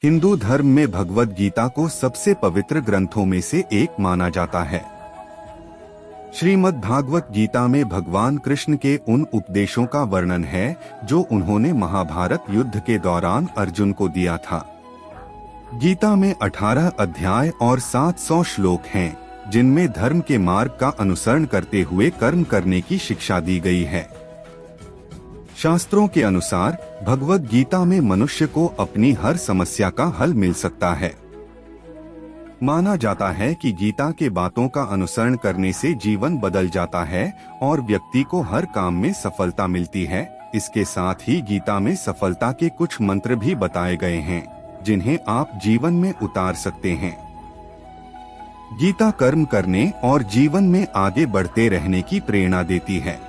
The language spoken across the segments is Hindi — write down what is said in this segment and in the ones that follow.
हिंदू धर्म में भगवद गीता को सबसे पवित्र ग्रंथों में से एक माना जाता है। श्रीमद् भागवत गीता में भगवान कृष्ण के उन उपदेशों का वर्णन है जो उन्होंने महाभारत युद्ध के दौरान अर्जुन को दिया था। गीता में 18 अध्याय और 700 श्लोक हैं, जिनमें धर्म के मार्ग का अनुसरण करते हुए कर्म करने की शिक्षा दी गई है। शास्त्रों के अनुसार भगवद गीता में मनुष्य को अपनी हर समस्या का हल मिल सकता है। माना जाता है कि गीता के बातों का अनुसरण करने से जीवन बदल जाता है और व्यक्ति को हर काम में सफलता मिलती है। इसके साथ ही गीता में सफलता के कुछ मंत्र भी बताए गए हैं, जिन्हें आप जीवन में उतार सकते हैं। गीता कर्म करने और जीवन में आगे बढ़ते रहने की प्रेरणा देती है।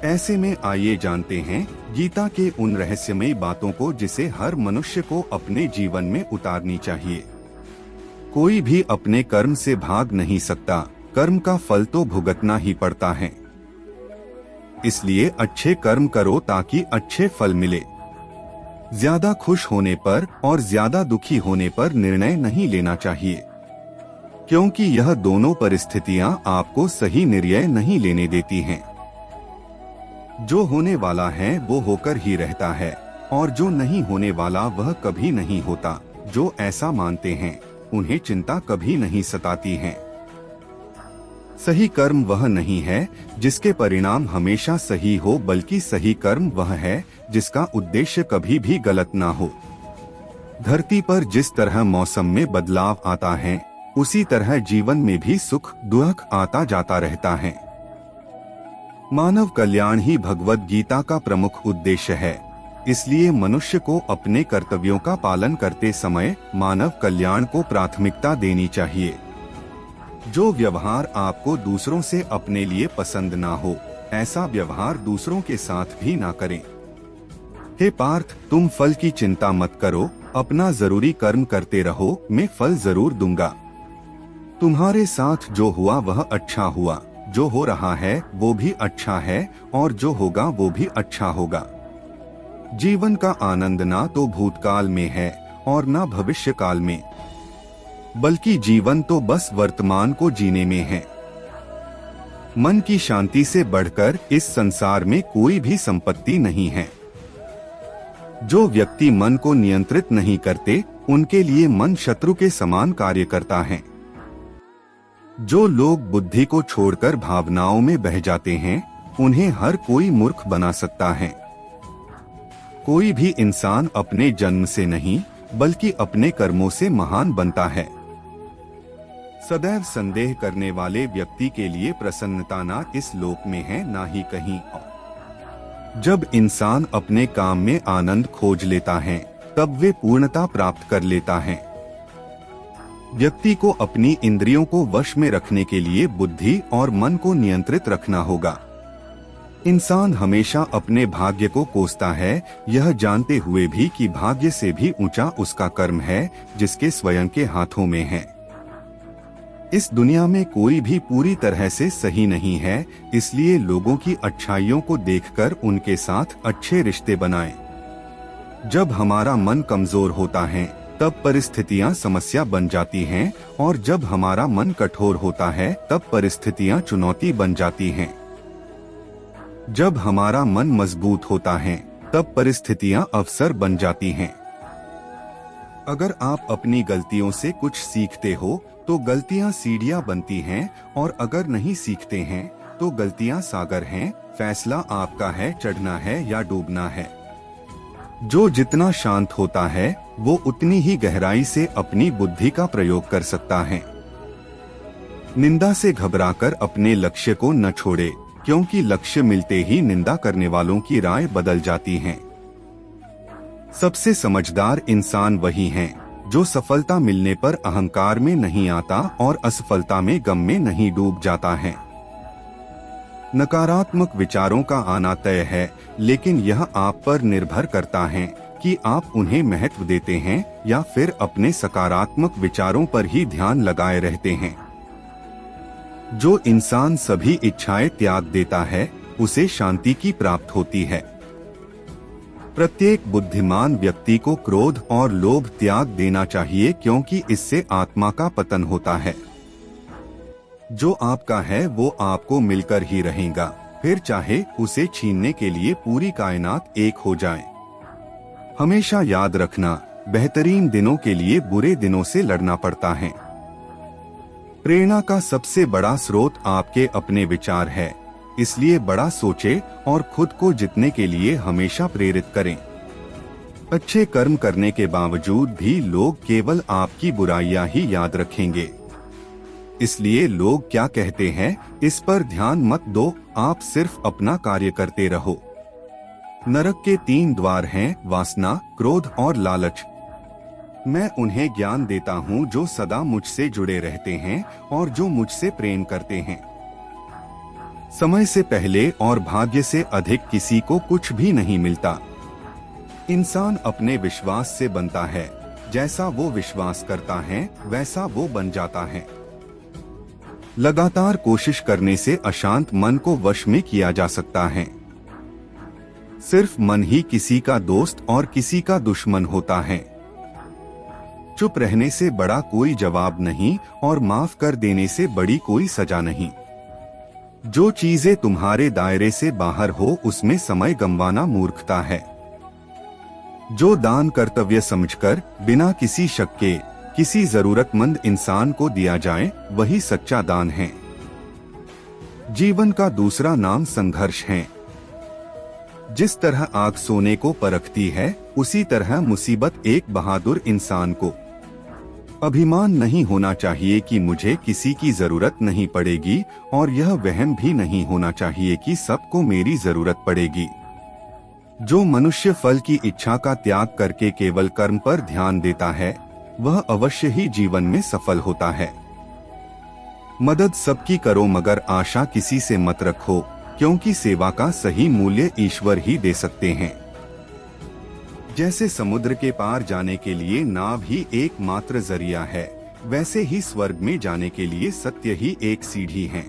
ऐसे में आइए जानते हैं गीता के उन रहस्यमयी बातों को जिसे हर मनुष्य को अपने जीवन में उतारनी चाहिए। कोई भी अपने कर्म से भाग नहीं सकता, कर्म का फल तो भुगतना ही पड़ता है। इसलिए अच्छे कर्म करो ताकि अच्छे फल मिले। ज्यादा खुश होने पर और ज्यादा दुखी होने पर निर्णय नहीं लेना चाहिए, क्योंकि यह दोनों परिस्थितियां आपको सही निर्णय नहीं लेने देती हैं। जो होने वाला है वो होकर ही रहता है और जो नहीं होने वाला वह कभी नहीं होता। जो ऐसा मानते हैं उन्हें चिंता कभी नहीं सताती है। सही कर्म वह नहीं है जिसके परिणाम हमेशा सही हो, बल्कि सही कर्म वह है जिसका उद्देश्य कभी भी गलत ना हो। धरती पर जिस तरह मौसम में बदलाव आता है, उसी तरह जीवन में भी सुख दुख आता जाता रहता है। मानव कल्याण ही भगवद गीता का प्रमुख उद्देश्य है। इसलिए मनुष्य को अपने कर्तव्यों का पालन करते समय मानव कल्याण को प्राथमिकता देनी चाहिए। जो व्यवहार आपको दूसरों से अपने लिए पसंद ना हो, ऐसा व्यवहार दूसरों के साथ भी ना करें। हे पार्थ, तुम फल की चिंता मत करो, अपना जरूरी कर्म करते रहो, मैं फल जरूर दूंगा। तुम्हारे साथ जो हुआ वह अच्छा हुआ, जो हो रहा है वो भी अच्छा है और जो होगा वो भी अच्छा होगा। जीवन का आनंद ना तो भूतकाल में है और ना भविष्य काल में, बल्कि जीवन तो बस वर्तमान को जीने में है। मन की शांति से बढ़कर इस संसार में कोई भी संपत्ति नहीं है। जो व्यक्ति मन को नियंत्रित नहीं करते, उनके लिए मन शत्रु के समान कार्य करता है। जो लोग बुद्धि को छोड़कर भावनाओं में बह जाते हैं, उन्हें हर कोई मूर्ख बना सकता है। कोई भी इंसान अपने जन्म से नहीं, बल्कि अपने कर्मों से महान बनता है। सदैव संदेह करने वाले व्यक्ति के लिए प्रसन्नता ना इस लोक में है ना ही कहीं और। जब इंसान अपने काम में आनंद खोज लेता है, तब वे पूर्णता प्राप्त कर लेता है। व्यक्ति को अपनी इंद्रियों को वश में रखने के लिए बुद्धि और मन को नियंत्रित रखना होगा। इंसान हमेशा अपने भाग्य को कोसता है, यह जानते हुए भी कि भाग्य से भी ऊंचा उसका कर्म है, जिसके स्वयं के हाथों में है। इस दुनिया में कोई भी पूरी तरह से सही नहीं है, इसलिए लोगों की अच्छाइयों को देखकर उनके साथ अच्छे रिश्ते बनाएं। जब हमारा मन कमजोर होता है, तब परिस्थितियां समस्या बन जाती हैं, और जब हमारा मन कठोर होता है, तब परिस्थितियां चुनौती बन जाती हैं। जब हमारा मन मजबूत होता है, तब परिस्थितियां अवसर बन जाती हैं। अगर आप अपनी गलतियों से कुछ सीखते हो, तो गलतियां सीढ़ियां बनती हैं, और अगर नहीं सीखते हैं, तो गलतियां सागर हैं। फैसला आपका है, चढ़ना है या डूबना है। जो जितना शांत होता है, वो उतनी ही गहराई से अपनी बुद्धि का प्रयोग कर सकता है। निंदा से घबराकर अपने लक्ष्य को न छोड़े, क्योंकि लक्ष्य मिलते ही निंदा करने वालों की राय बदल जाती है। सबसे समझदार इंसान वही हैं, जो सफलता मिलने पर अहंकार में नहीं आता और असफलता में गम में नहीं डूब जाता है। नकारात्मक विचारों का आना तय है, लेकिन यह आप पर निर्भर करता है कि आप उन्हें महत्व देते हैं या फिर अपने सकारात्मक विचारों पर ही ध्यान लगाए रहते हैं। जो इंसान सभी इच्छाएं त्याग देता है, उसे शांति की प्राप्त होती है। प्रत्येक बुद्धिमान व्यक्ति को क्रोध और लोभ त्याग देना चाहिए, क्योंकि इससे आत्मा का पतन होता है। जो आपका है वो आपको मिलकर ही रहेगा, फिर चाहे उसे छीनने के लिए पूरी कायनात एक हो जाए। हमेशा याद रखना, बेहतरीन दिनों के लिए बुरे दिनों से लड़ना पड़ता है। प्रेरणा का सबसे बड़ा स्रोत आपके अपने विचार है, इसलिए बड़ा सोचे और खुद को जीतने के लिए हमेशा प्रेरित करें। अच्छे कर्म करने के बावजूद भी लोग केवल आपकी बुराइयां ही याद रखेंगे, इसलिए लोग क्या कहते हैं इस पर ध्यान मत दो, आप सिर्फ अपना कार्य करते रहो। नरक के 3 द्वार हैं, वासना, क्रोध और लालच। मैं उन्हें ज्ञान देता हूँ जो सदा मुझसे जुड़े रहते हैं और जो मुझसे प्रेम करते हैं। समय से पहले और भाग्य से अधिक किसी को कुछ भी नहीं मिलता। इंसान अपने विश्वास से बनता है, जैसा वो विश्वास करता है वैसा वो बन जाता है। लगातार कोशिश करने से अशांत मन को वश में किया जा सकता है। सिर्फ मन ही किसी का दोस्त और किसी का दुश्मन होता है। चुप रहने से बड़ा कोई जवाब नहीं और माफ कर देने से बड़ी कोई सजा नहीं। जो चीजें तुम्हारे दायरे से बाहर हो उसमें समय गंवाना मूर्खता है। जो दान कर्तव्य समझकर बिना किसी शक के किसी जरूरतमंद इंसान को दिया जाए वही सच्चा दान है। जीवन का दूसरा नाम संघर्ष है। जिस तरह आग सोने को परखती है, उसी तरह मुसीबत एक बहादुर इंसान को। अभिमान नहीं होना चाहिए कि मुझे किसी की जरूरत नहीं पड़ेगी, और यह वहम भी नहीं होना चाहिए कि सबको मेरी जरूरत पड़ेगी। जो मनुष्य फल की इच्छा का त्याग करके केवल कर्म पर ध्यान देता है, वह अवश्य ही जीवन में सफल होता है। मदद सबकी करो मगर आशा किसी से मत रखो, क्योंकि सेवा का सही मूल्य ईश्वर ही दे सकते हैं। जैसे समुद्र के पार जाने के लिए नाव ही एकमात्र जरिया है, वैसे ही स्वर्ग में जाने के लिए सत्य ही एक सीढ़ी है।